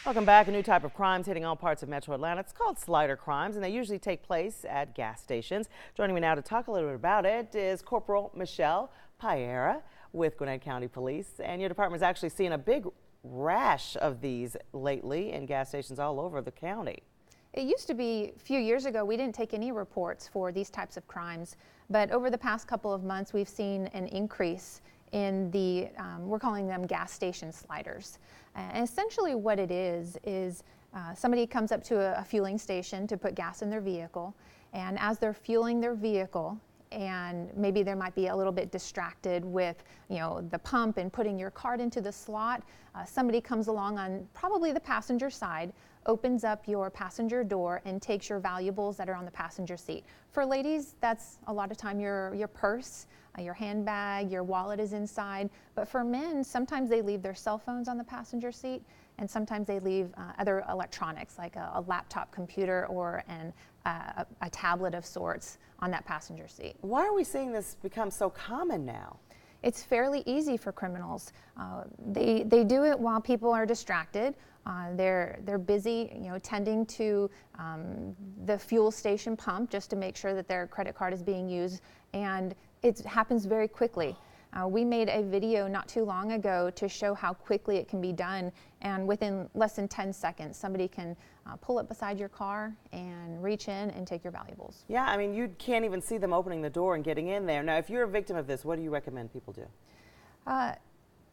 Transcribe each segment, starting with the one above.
Welcome back. A new type of crimes hitting all parts of Metro Atlanta. It's called slider crimes, and they usually take place at gas stations. Joining me now to talk a little bit about it is Corporal Michelle Piera with Gwinnett County Police. And your department's actually seen a big rash of these lately in gas stations all over the county. It used to be a few years ago we didn't take any reports for these types of crimes, but over the past couple of months we've seen an increase in the, we're calling them gas station sliders. And essentially what it is somebody comes up to a fueling station to put gas in their vehicle, and as they're fueling their vehicle, and maybe they might be a little bit distracted with, the pump and putting your card into the slot, somebody comes along on probably the passenger side, opens up your passenger door and takes your valuables that are on the passenger seat. For ladies, that's a lot of time your purse, your handbag, your wallet is inside. But for men, sometimes they leave their cell phones on the passenger seat, and sometimes they leave other electronics like a laptop computer or a tablet of sorts on that passenger seat. Why are we seeing this become so common now? It's fairly easy for criminals. They do it while people are distracted. They're busy, tending to the fuel station pump just to make sure that their credit card is being used, and it happens very quickly. We made a video not too long ago to show how quickly it can be done, and within less than 10 seconds somebody can pull up beside your car and reach in and take your valuables. Yeah, I mean, you can't even see them opening the door and getting in there. Now, if you're a victim of this, what do you recommend people do?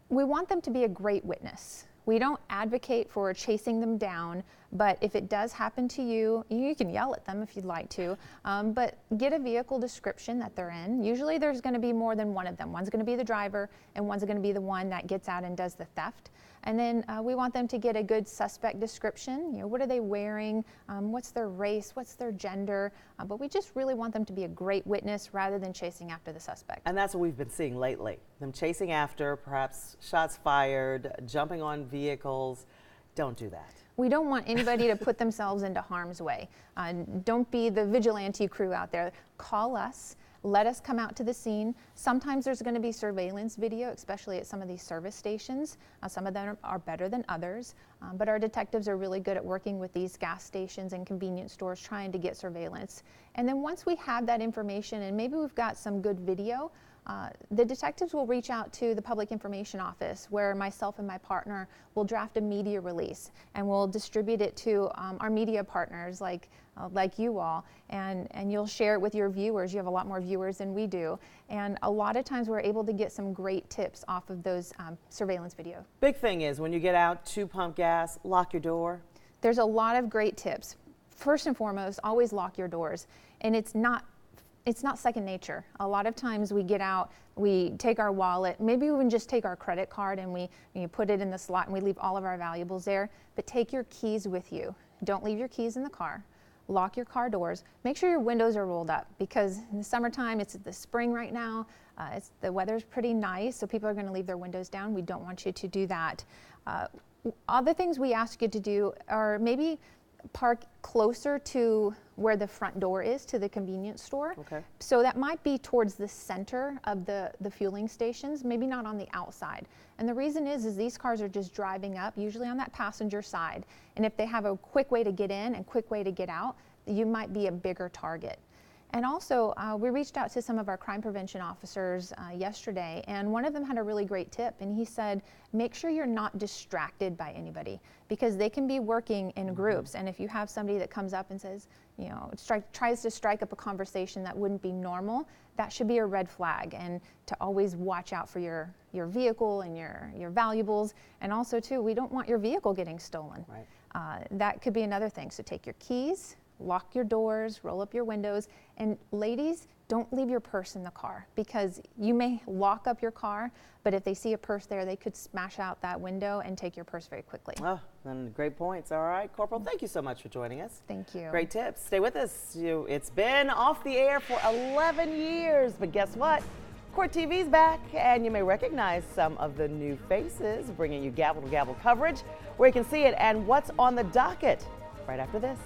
We want them to be a great witness. We don't advocate for chasing them down, but if it does happen to you, you can yell at them if you'd like to, but get a vehicle description that they're in. Usually there's going to be more than one of them. One's going to be the driver and one's going to be the one that gets out and does the theft. And then we want them to get a good suspect description. What are they wearing? What's their race? What's their gender? But we just really want them to be a great witness rather than chasing after the suspect. And that's what we've been seeing lately. Them chasing after, perhaps shots fired, jumping on vehicles. Don't do that. We don't want anybody to put themselves into harm's way. Don't be the vigilante crew out there. Call us. Let us come out to the scene. Sometimes there's going to be surveillance video, especially at some of these service stations. Some of them are better than others, but our detectives are really good at working with these gas stations and convenience stores trying to get surveillance. And then once we have that information and maybe we've got some good video, the detectives will reach out to the Public Information Office, where myself and my partner will draft a media release and we'll distribute it to our media partners like you all, and you'll share it with your viewers. You have a lot more viewers than we do, and a lot of times we're able to get some great tips off of those surveillance video. Big thing is when you get out to pump gas, lock your door. There's a lot of great tips. First and foremost, always lock your doors, and it's not second nature. A lot of times we get out, we take our wallet, maybe we even just take our credit card and we put it in the slot and we leave all of our valuables there, but take your keys with you. Don't leave your keys in the car. Lock your car doors. Make sure your windows are rolled up, because in the summertime, it's the spring right now, the weather's pretty nice, so people are going to leave their windows down. We don't want you to do that. Other things we ask you to do are maybe park closer to where the front door is to the convenience store. Okay. So that might be towards the center of the fueling stations, maybe not on the outside. And the reason is these cars are just driving up, usually on that passenger side. And if they have a quick way to get in and quick way to get out, you might be a bigger target. And also, we reached out to some of our crime prevention officers yesterday, and one of them had a really great tip, and he said, make sure you're not distracted by anybody, because they can be working in groups, and if you have somebody that comes up and says, tries to strike up a conversation that wouldn't be normal, that should be a red flag, and to always watch out for your vehicle and your valuables. And also, too, we don't want your vehicle getting stolen. Right. That could be another thing. So take your keys, lock your doors, roll up your windows, and ladies, don't leave your purse in the car, because you may lock up your car, but if they see a purse there, they could smash out that window and take your purse very quickly. Oh, then great points. All right, Corporal, thank you so much for joining us. Thank you. Great tips. Stay with us. It's been off the air for 11 years, but guess what? Court TV's back, and you may recognize some of the new faces, bringing you gavel-to-gavel coverage where you can see it and what's on the docket right after this.